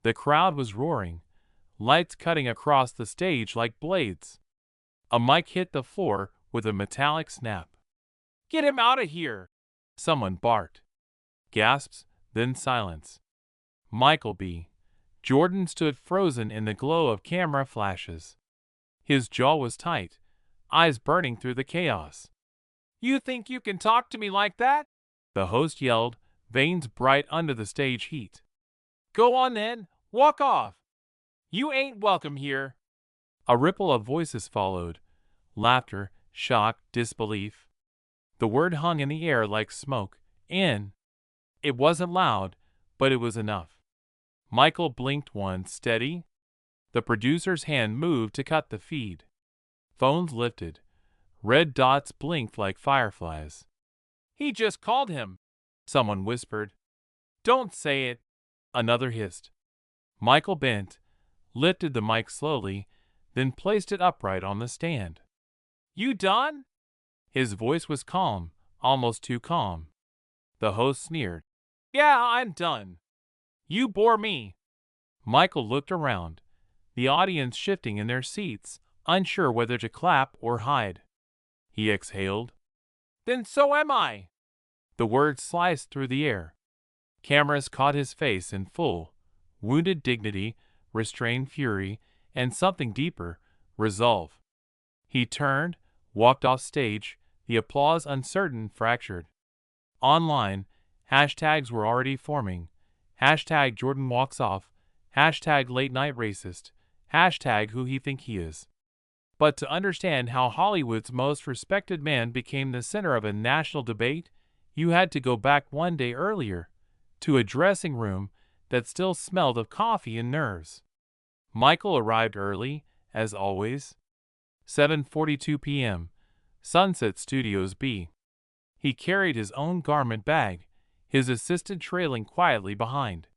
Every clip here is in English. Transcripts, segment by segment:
The crowd was roaring, lights cutting across the stage like blades. A mic hit the floor with a metallic snap. "Get him out of here!" someone barked. Gasps, then silence. Michael B. Jordan stood frozen in the glow of camera flashes. His jaw was tight, eyes burning through the chaos. "You think you can talk to me like that?" the host yelled, veins bright under the stage heat. "Go on then, walk off. You ain't welcome here." A ripple of voices followed. Laughter, shock, disbelief. The word hung in the air like smoke. In. It wasn't loud, but it was enough. Michael blinked once, steady. The producer's hand moved to cut the feed. Phones lifted. Red dots blinked like fireflies. "He just called him," someone whispered. "Don't say it," another hissed. Michael bent, lifted the mic slowly, then placed it upright on the stand. "You done?" His voice was calm, almost too calm. The host sneered. "Yeah, I'm done. You bore me." Michael looked around, the audience shifting in their seats, unsure whether to clap or hide. He exhaled. "Then so am I." The words sliced through the air. Cameras caught his face in full, wounded dignity, restrained fury, and something deeper, resolve. He turned, walked off stage, the applause uncertain, fractured. Online, hashtags were already forming. Hashtag Jordan walks off. Hashtag late night racist. Hashtag who he think he is. But to understand how Hollywood's most respected man became the center of a national debate, you had to go back one day earlier, to a dressing room that still smelled of coffee and nerves. Michael arrived early, as always. 7:42 p.m. Sunset Studios B. He carried his own garment bag, his assistant trailing quietly behind.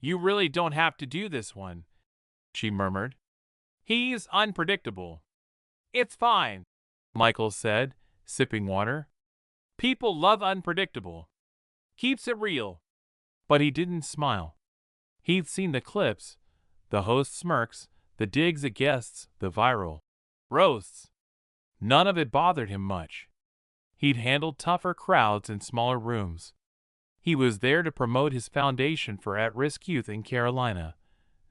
"You really don't have to do this one," she murmured. "He's unpredictable." "It's fine," Michael said, sipping water. "People love unpredictable. Keeps it real." But he didn't smile. He'd seen the clips, the host smirks, the digs at guests, the viral roasts. None of it bothered him much. He'd handled tougher crowds in smaller rooms. He was there to promote his foundation for at-risk youth in Carolina,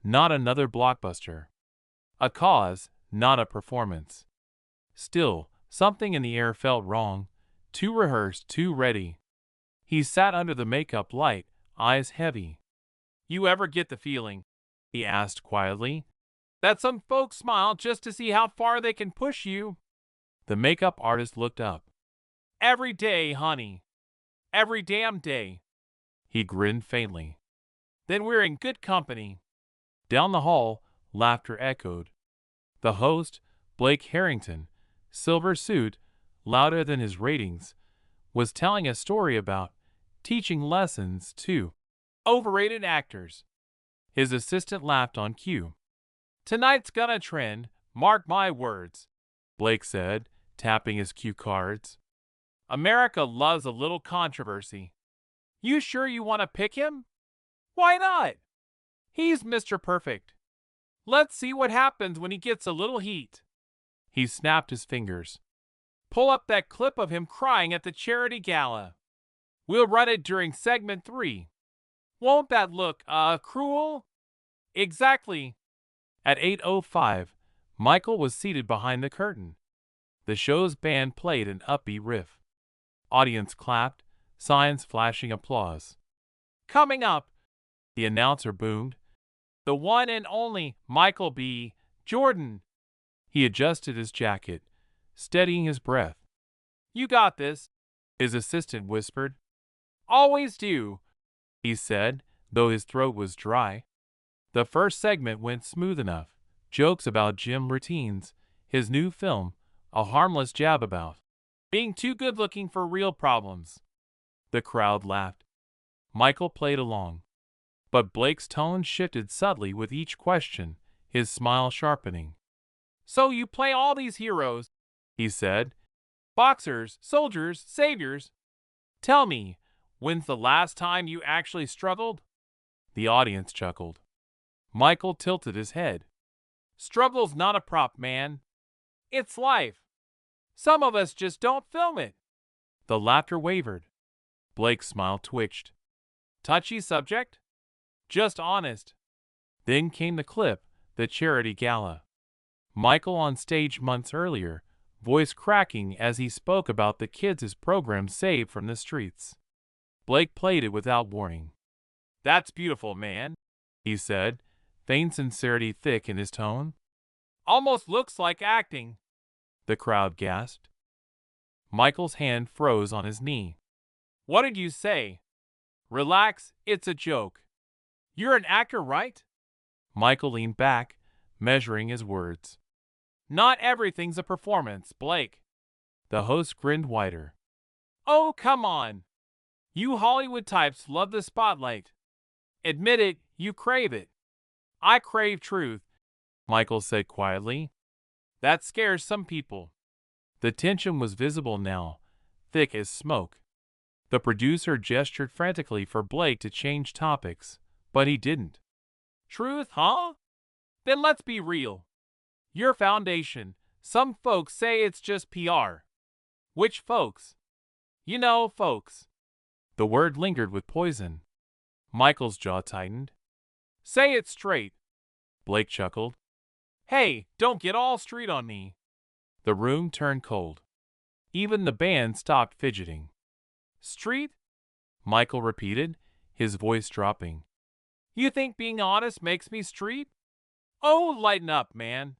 not another blockbuster. A cause, not a performance. Still, something in the air felt wrong, too rehearsed, too ready. He sat under the makeup light, eyes heavy. "You ever get the feeling," he asked quietly, "that some folks smile just to see how far they can push you?" The makeup artist looked up. "Every day, honey. Every damn day." He grinned faintly. "Then we're in good company." Down the hall, laughter echoed. The host, Blake Harrington, silver suit, louder than his ratings, was telling a story about teaching lessons to overrated actors. His assistant laughed on cue. "Tonight's gonna trend, mark my words," Blake said, tapping his cue cards. "America loves a little controversy. You sure you want to pick him?" "Why not? He's Mr. Perfect. Let's see what happens when he gets a little heat." He snapped his fingers. "Pull up that clip of him crying at the charity gala. We'll run it during segment 3. Won't that look, cruel?" "Exactly." At 8:05, Michael was seated behind the curtain. The show's band played an upbeat riff. Audience clapped, signs flashing applause. "Coming up," the announcer boomed, "the one and only Michael B. Jordan." He adjusted his jacket, steadying his breath. "You got this," his assistant whispered. "Always do," he said, though his throat was dry. The first segment went smooth enough. Jokes about gym routines, his new film, a harmless jab about being too good-looking for real problems. The crowd laughed. Michael played along. But Blake's tone shifted subtly with each question, his smile sharpening. "So you play all these heroes," he said. "Boxers, soldiers, saviors. Tell me, when's the last time you actually struggled?" The audience chuckled. Michael tilted his head. Struggle's not a prop, man. It's life. Some of us just don't film it. The laughter wavered. Blake's smile twitched. Touchy subject? Just honest. Then came the clip, the charity gala. Michael on stage months earlier, voice cracking as he spoke about the kids his program saved from the streets. Blake played it without warning. That's beautiful, man, he said, faint sincerity thick in his tone. Almost looks like acting. The crowd gasped. Michael's hand froze on his knee. What did you say? Relax, it's a joke. You're an actor, right? Michael leaned back, measuring his words. Not everything's a performance, Blake. The host grinned wider. Oh, come on. You Hollywood types love the spotlight. Admit it, you crave it. I crave truth, Michael said quietly. That scares some people. The tension was visible now, thick as smoke. The producer gestured frantically for Blake to change topics, but he didn't. Truth, huh? Then let's be real. Your foundation, some folks say it's just PR. Which folks? You know, folks. The word lingered with poison. Michael's jaw tightened. Say it straight. Blake chuckled. Hey, don't get all street on me. The room turned cold. Even the band stopped fidgeting. Street? Michael repeated, his voice dropping. You think being honest makes me street? Oh, lighten up, man.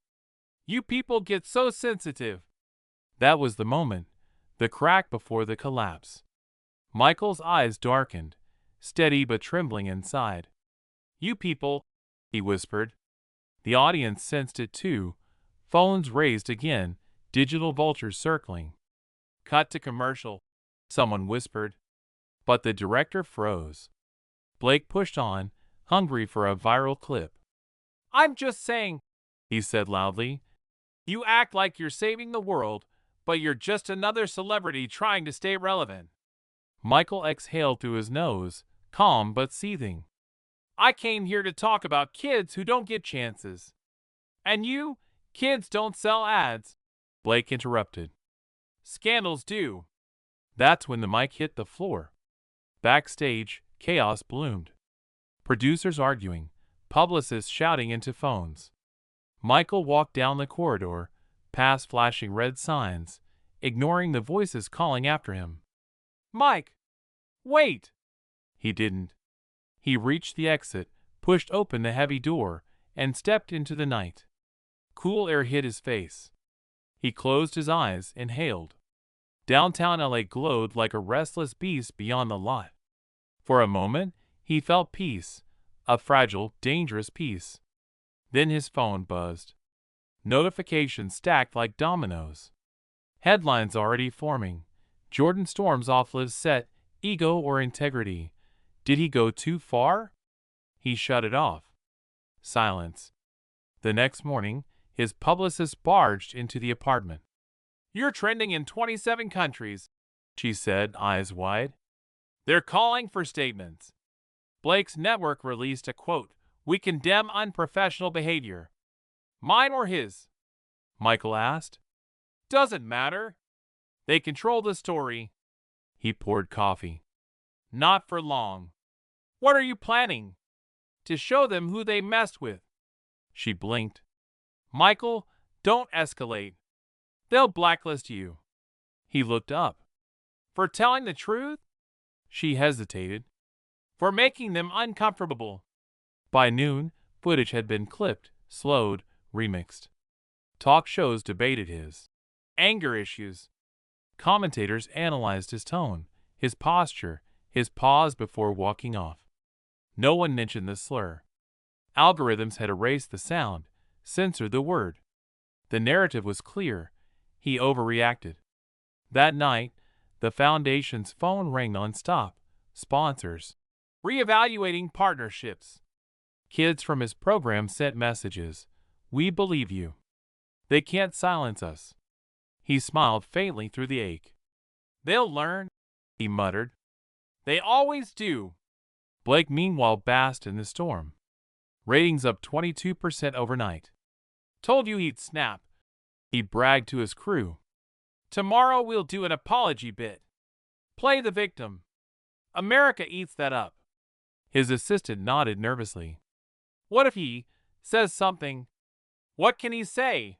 You people get so sensitive. That was the moment, the crack before the collapse. Michael's eyes darkened, steady but trembling inside. You people, he whispered. The audience sensed it too. Phones raised again, digital vultures circling. Cut to commercial, someone whispered. But the director froze. Blake pushed on, hungry for a viral clip. I'm just saying, he said loudly. You act like you're saving the world, but you're just another celebrity trying to stay relevant. Michael exhaled through his nose, calm but seething. I came here to talk about kids who don't get chances. And you, kids don't sell ads, Blake interrupted. Scandals do. That's when the mic hit the floor. Backstage, chaos bloomed. Producers arguing, publicists shouting into phones. Michael walked down the corridor, past flashing red signs, ignoring the voices calling after him. Mike! Wait! He didn't. He reached the exit, pushed open the heavy door, and stepped into the night. Cool air hit his face. He closed his eyes, inhaled. Downtown LA glowed like a restless beast beyond the lot. For a moment, he felt peace, a fragile, dangerous peace. Then his phone buzzed. Notifications stacked like dominoes. Headlines already forming. Jordan Storm's off-live set, ego or integrity. Did he go too far? He shut it off. Silence. The next morning, his publicist barged into the apartment. You're trending in 27 countries, she said, eyes wide. They're calling for statements. Blake's network released a quote, "We condemn unprofessional behavior." Mine or his? Michael asked. Doesn't matter. They control the story. He poured coffee. Not for long. What are you planning? To show them who they messed with. She blinked. Michael, don't escalate. They'll blacklist you. He looked up. For telling the truth? She hesitated. For making them uncomfortable. By noon, footage had been clipped, slowed, remixed. Talk shows debated his anger issues. Commentators analyzed his tone, his posture, his pause before walking off. No one mentioned the slur. Algorithms had erased the sound, censored the word. The narrative was clear. He overreacted. That night, the foundation's phone rang nonstop. Sponsors. Reevaluating partnerships. Kids from his program sent messages. We believe you. They can't silence us. He smiled faintly through the ache. They'll learn, he muttered. They always do. Blake meanwhile basked in the storm. Ratings up 22% overnight. Told you he'd snap. He bragged to his crew. Tomorrow we'll do an apology bit. Play the victim. America eats that up. His assistant nodded nervously. What if he says something? What can he say?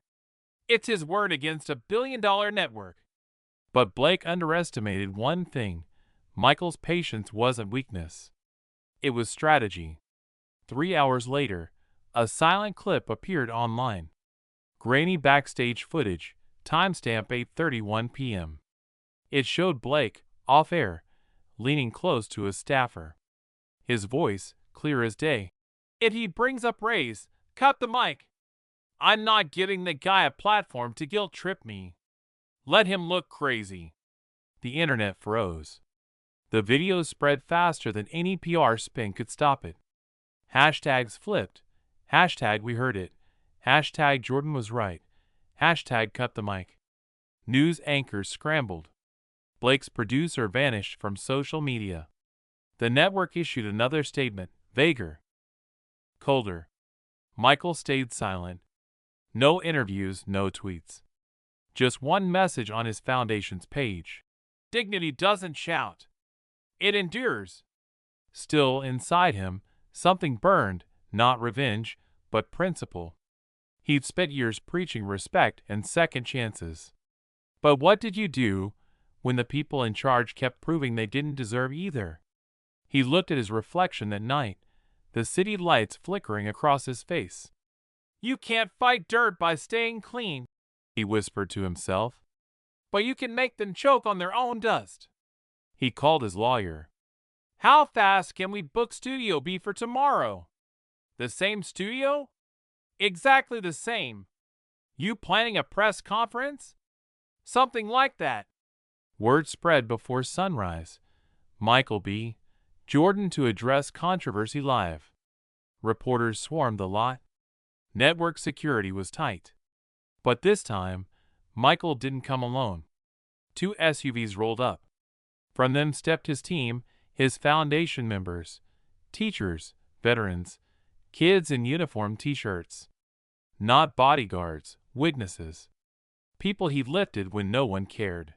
It's his word against a billion-dollar network. But Blake underestimated one thing. Michael's patience wasn't weakness. It was strategy. 3 hours later, a silent clip appeared online. Grainy backstage footage, timestamp 8:31 p.m. It showed Blake, off-air, leaning close to his staffer. His voice, clear as day. If he brings up race, cut the mic. I'm not giving the guy a platform to guilt-trip me. Let him look crazy. The internet froze. The video spread faster than any PR spin could stop it. Hashtags flipped. Hashtag we heard it. Hashtag Jordan was right. Hashtag cut the mic. News anchors scrambled. Blake's producer vanished from social media. The network issued another statement, vaguer, colder. Michael stayed silent. No interviews, no tweets. Just one message on his foundation's page. Dignity doesn't shout. It endures. Still, inside him, something burned, not revenge, but principle. He'd spent years preaching respect and second chances. But what did you do when the people in charge kept proving they didn't deserve either? He looked at his reflection that night, the city lights flickering across his face. You can't fight dirt by staying clean, he whispered to himself. But you can make them choke on their own dust. He called his lawyer. How fast can we book Studio B for tomorrow? The same studio? Exactly the same. You planning a press conference? Something like that. Word spread before sunrise. Michael B. Jordan to address controversy live. Reporters swarmed the lot. Network security was tight. But this time, Michael didn't come alone. 2 SUVs rolled up. From them stepped his team, his foundation members, teachers, veterans, kids in uniform t-shirts. Not bodyguards, witnesses. People he lifted when no one cared.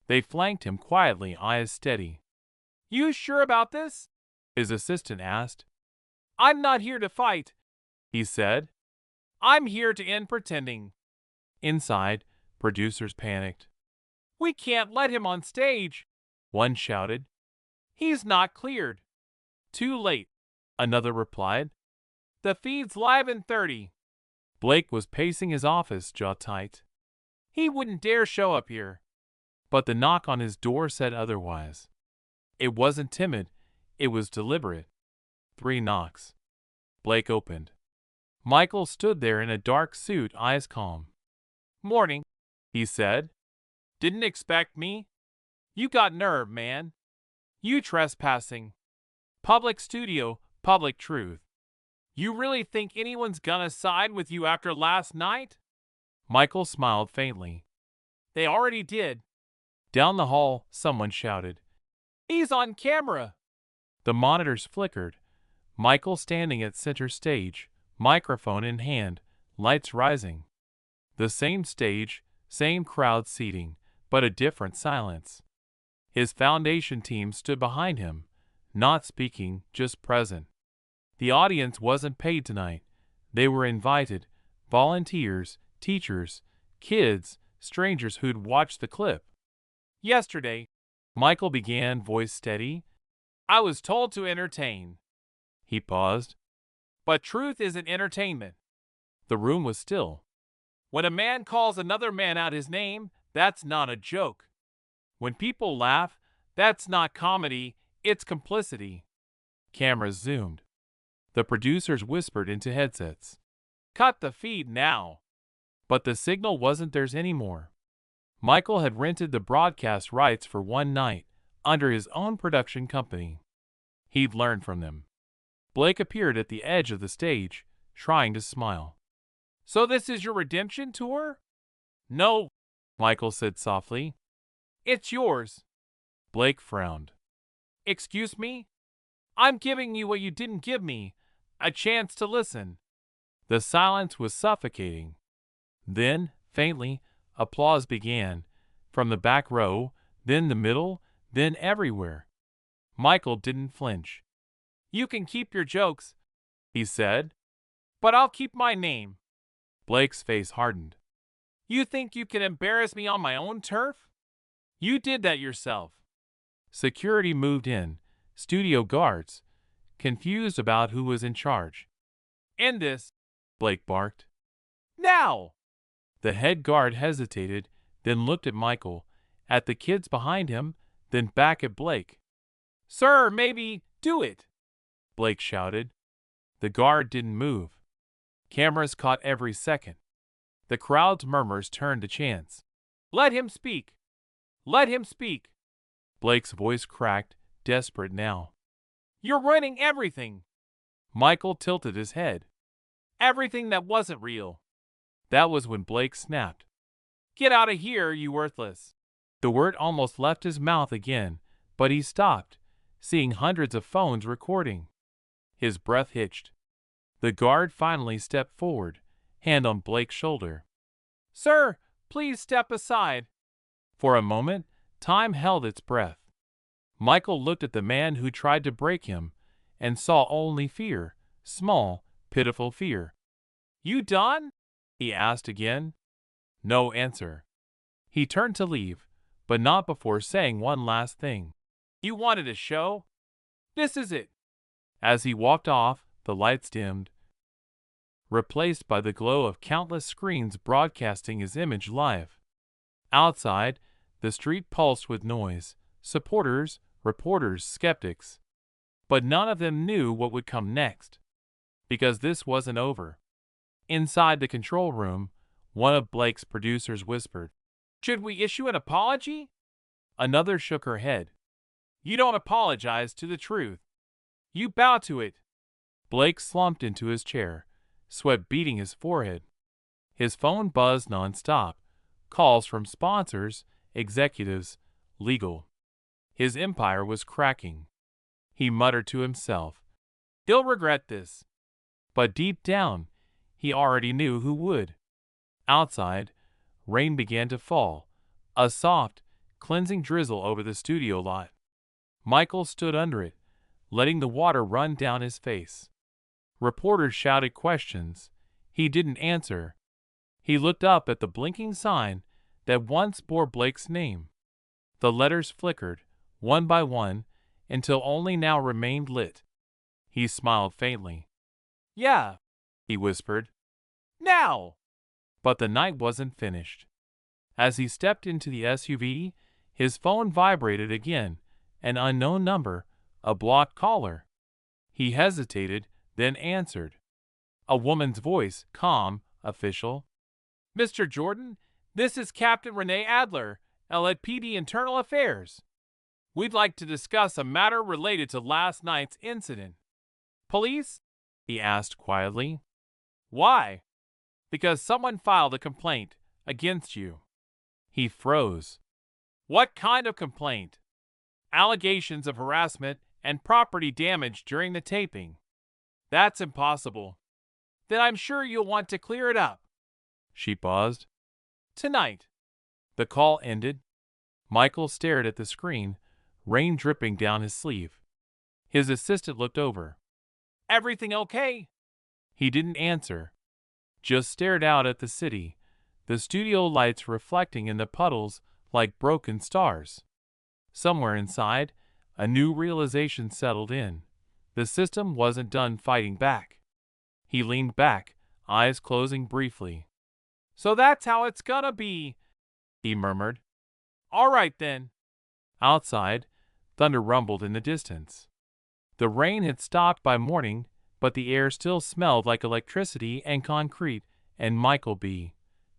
They flanked him quietly, eyes steady. You sure about this? His assistant asked. I'm not here to fight, he said. I'm here to end pretending. Inside, producers panicked. We can't let him on stage, one shouted. He's not cleared. Too late, another replied. The feed's live in 30. Blake was pacing his office, jaw tight. He wouldn't dare show up here. But the knock on his door said otherwise. It wasn't timid, it was deliberate. 3 knocks. Blake opened. Michael stood there in a dark suit, eyes calm. Morning, he said. Didn't expect me? You got nerve, man. You trespassing. Public studio, public truth. You really think anyone's gonna side with you after last night? Michael smiled faintly. They already did. Down the hall, someone shouted. He's on camera. The monitors flickered. Michael standing at center stage, microphone in hand, lights rising. The same stage, same crowd seating, but a different silence. His foundation team stood behind him, not speaking, just present. The audience wasn't paid tonight. They were invited, volunteers, teachers, kids, strangers who'd watched the clip. Yesterday, Michael began, voice steady. I was told to entertain. He paused. But truth isn't entertainment. The room was still. When a man calls another man out his name, that's not a joke. When people laugh, that's not comedy, it's complicity. Cameras zoomed. The producers whispered into headsets. Cut the feed now. But the signal wasn't theirs anymore. Michael had rented the broadcast rights for one night, under his own production company. He'd learned from them. Blake appeared at the edge of the stage, trying to smile. So this is your redemption tour? No, Michael said softly. It's yours. Blake frowned. Excuse me? I'm giving you what you didn't give me. A chance to listen. The silence was suffocating. Then, faintly, applause began, from the back row, then the middle, then everywhere. Michael didn't flinch. "You can keep your jokes," he said, "but I'll keep my name." Blake's face hardened. "You think you can embarrass me on my own turf? You did that yourself." Security moved in, studio guards, confused about who was in charge. "End this," Blake barked. "Now!" The head guard hesitated, then looked at Michael, at the kids behind him, then back at Blake. "Sir, maybe do it," Blake shouted. The guard didn't move. Cameras caught every second. The crowd's murmurs turned to chants. "Let him speak! Let him speak!" Blake's voice cracked, desperate now. "You're ruining everything!" Michael tilted his head. "Everything that wasn't real." That was when Blake snapped. "Get out of here, you worthless!" The word almost left his mouth again, but he stopped, seeing hundreds of phones recording. His breath hitched. The guard finally stepped forward, hand on Blake's shoulder. "Sir, please step aside." For a moment, time held its breath. Michael looked at the man who tried to break him, and saw only fear, small, pitiful fear. "You done?" he asked again. No answer. He turned to leave, but not before saying one last thing. "You wanted a show? This is it." As he walked off, the lights dimmed, replaced by the glow of countless screens broadcasting his image live. Outside, the street pulsed with noise, supporters, reporters, skeptics. But none of them knew what would come next, because this wasn't over. Inside the control room, one of Blake's producers whispered, "Should we issue an apology?" Another shook her head. "You don't apologize to the truth. You bow to it." Blake slumped into his chair, sweat beading his forehead. His phone buzzed nonstop, calls from sponsors, executives, legal. His empire was cracking. He muttered to himself, "He'll regret this." But deep down, he already knew who would. Outside, rain began to fall, a soft, cleansing drizzle over the studio lot. Michael stood under it, letting the water run down his face. Reporters shouted questions. He didn't answer. He looked up at the blinking sign that once bore Blake's name. The letters flickered, one by one, until only now remained lit. He smiled faintly. "Yeah," he whispered. "Now!" But the night wasn't finished. As he stepped into the SUV, his phone vibrated again, an unknown number, a blocked caller. He hesitated, then answered. A woman's voice, calm, official. "Mr. Jordan, this is Captain Renee Adler, LAPD Internal Affairs. We'd like to discuss a matter related to last night's incident." "Police?" he asked quietly. "Why?" "Because someone filed a complaint against you." He froze. "What kind of complaint?" "Allegations of harassment and property damage during the taping." "That's impossible." "Then I'm sure you'll want to clear it up." She paused. "Tonight." The call ended. Michael stared at the screen, rain dripping down his sleeve. His assistant looked over. "Everything okay?" He didn't answer, just stared out at the city, the studio lights reflecting in the puddles like broken stars. Somewhere inside, a new realization settled in. The system wasn't done fighting back. He leaned back, eyes closing briefly. "So that's how it's gonna be," he murmured. "All right then." Outside, thunder rumbled in the distance. The rain had stopped by morning, but the air still smelled like electricity and concrete, and Michael B.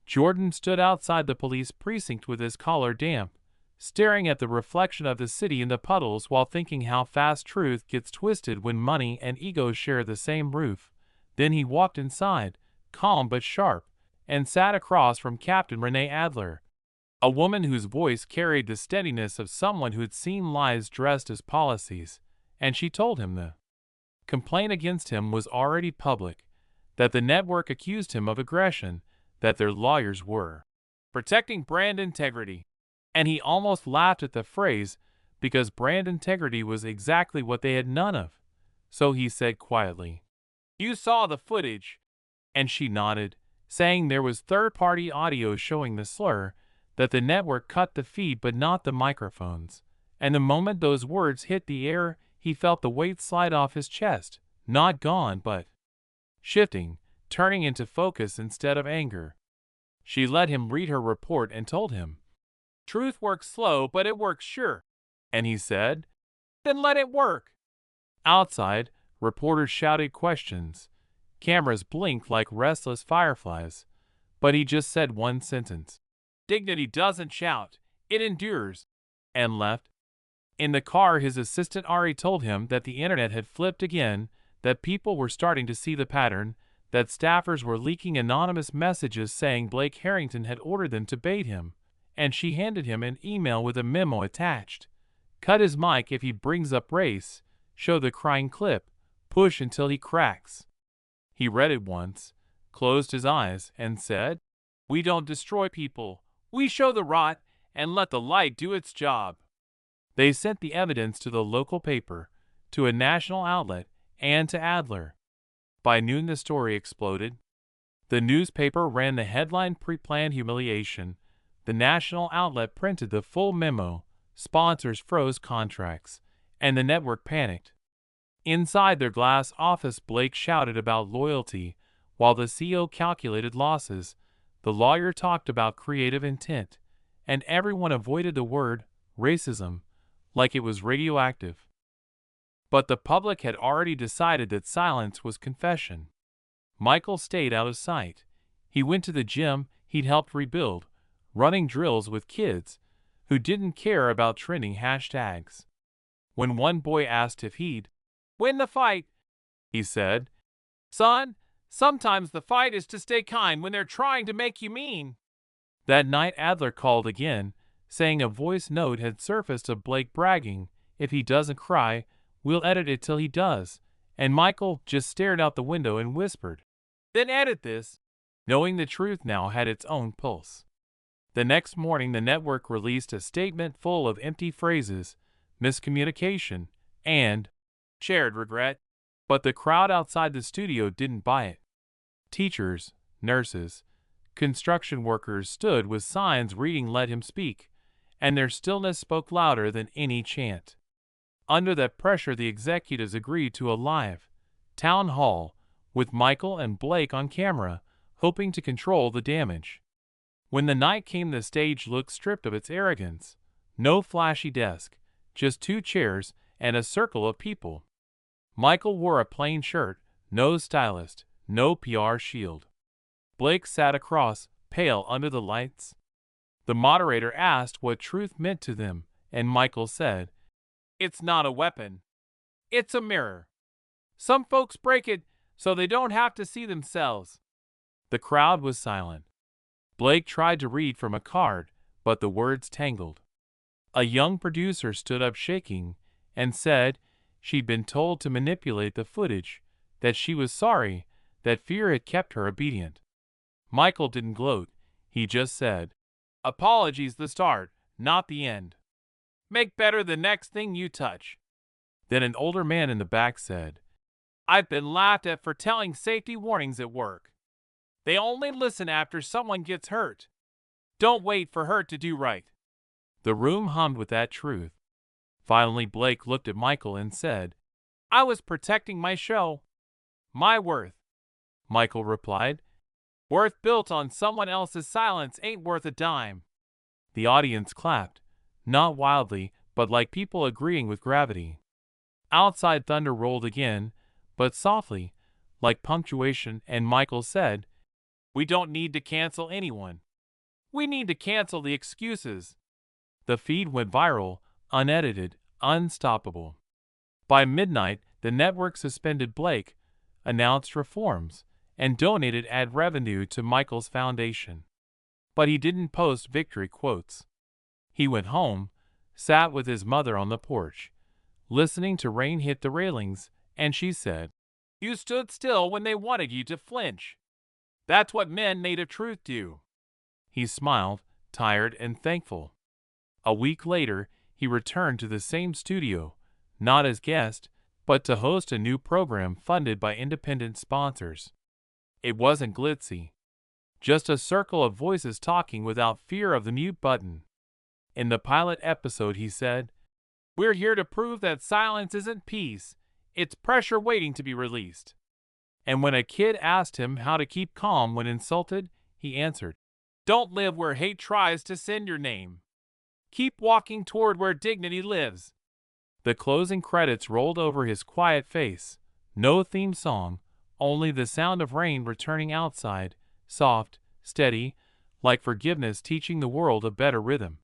Jordan stood outside the police precinct with his collar damp, staring at the reflection of the city in the puddles while thinking how fast truth gets twisted when money and ego share the same roof. Then he walked inside, calm but sharp, and sat across from Captain Renee Adler, a woman whose voice carried the steadiness of someone who'd seen lies dressed as policies, and she told him the complaint against him was already public, that the network accused him of aggression, that their lawyers were protecting brand integrity. And he almost laughed at the phrase because brand integrity was exactly what they had none of. So he said quietly, "You saw the footage." And she nodded, saying there was third-party audio showing the slur, that the network cut the feed but not the microphones. And the moment those words hit the air, he felt the weight slide off his chest, not gone but shifting, turning into focus instead of anger. She let him read her report and told him, "Truth works slow, but it works sure." And he said, "Then let it work." Outside, reporters shouted questions. Cameras blinked like restless fireflies. But he just said one sentence, "Dignity doesn't shout, it endures," and left. In the car, his assistant Ari told him that the internet had flipped again, that people were starting to see the pattern, that staffers were leaking anonymous messages saying Blake Harrington had ordered them to bait him, and she handed him an email with a memo attached. Cut his mic if he brings up race, show the crying clip, push until he cracks. He read it once, closed his eyes, and said, "We don't destroy people. We show the rot and let the light do its job." They sent the evidence to the local paper, to a national outlet, and to Adler. By noon the story exploded. The newspaper ran the headline "Pre-planned humiliation." The national outlet printed the full memo, sponsors froze contracts, and the network panicked. Inside their glass office, Blake shouted about loyalty, while the CEO calculated losses. The lawyer talked about creative intent, and everyone avoided the word racism like it was radioactive. But the public had already decided that silence was confession. Michael stayed out of sight. He went to the gym he'd helped rebuild, running drills with kids who didn't care about trending hashtags. When one boy asked if he'd win the fight, he said, "Son, sometimes the fight is to stay kind when they're trying to make you mean." That night Adler called again, saying a voice note had surfaced of Blake bragging, "If he doesn't cry, we'll edit it till he does." And Michael just stared out the window and whispered, "Then edit this," knowing the truth now had its own pulse. The next morning the network released a statement full of empty phrases, miscommunication, and shared regret. But the crowd outside the studio didn't buy it. Teachers, nurses, construction workers stood with signs reading "Let him speak," and their stillness spoke louder than any chant. Under that pressure the executives agreed to a live town hall, with Michael and Blake on camera, hoping to control the damage. When the night came the stage looked stripped of its arrogance. No flashy desk, just 2 chairs and a circle of people. Michael wore a plain shirt, no stylist, no PR shield. Blake sat across, pale under the lights. The moderator asked what truth meant to them, and Michael said, "It's not a weapon. It's a mirror. Some folks break it so they don't have to see themselves." The crowd was silent. Blake tried to read from a card, but the words tangled. A young producer stood up shaking and said she'd been told to manipulate the footage, that she was sorry, that fear had kept her obedient. Michael didn't gloat. He just said, "Apology's the start, not the end. Make better the next thing you touch." Then an older man in the back said, "I've been laughed at for telling safety warnings at work. They only listen after someone gets hurt. Don't wait for hurt to do right." The room hummed with that truth. Finally Blake looked at Michael and said, "I was protecting my show. My worth." Michael replied, "Worth built on someone else's silence ain't worth a dime." The audience clapped, not wildly, but like people agreeing with gravity. Outside thunder rolled again, but softly, like punctuation, and Michael said, "We don't need to cancel anyone. We need to cancel the excuses." The feed went viral, unedited, unstoppable. By midnight, the network suspended Blake, announced reforms, and donated ad revenue to Michael's foundation. But he didn't post victory quotes. He went home, sat with his mother on the porch, listening to rain hit the railings And she said, "You stood still when they wanted you to flinch. That's what men native truth do." He smiled, tired and thankful. A week later, he returned to the same studio, not as guest, but to host a new program funded by independent sponsors. It wasn't glitzy, just a circle of voices talking without fear of the mute button. In the pilot episode, he said, "We're here to prove that silence isn't peace, it's pressure waiting to be released." And when a kid asked him how to keep calm when insulted, he answered, "Don't live where hate tries to send your name. Keep walking toward where dignity lives." The closing credits rolled over his quiet face. No theme song, only the sound of rain returning outside, soft, steady, like forgiveness teaching the world a better rhythm.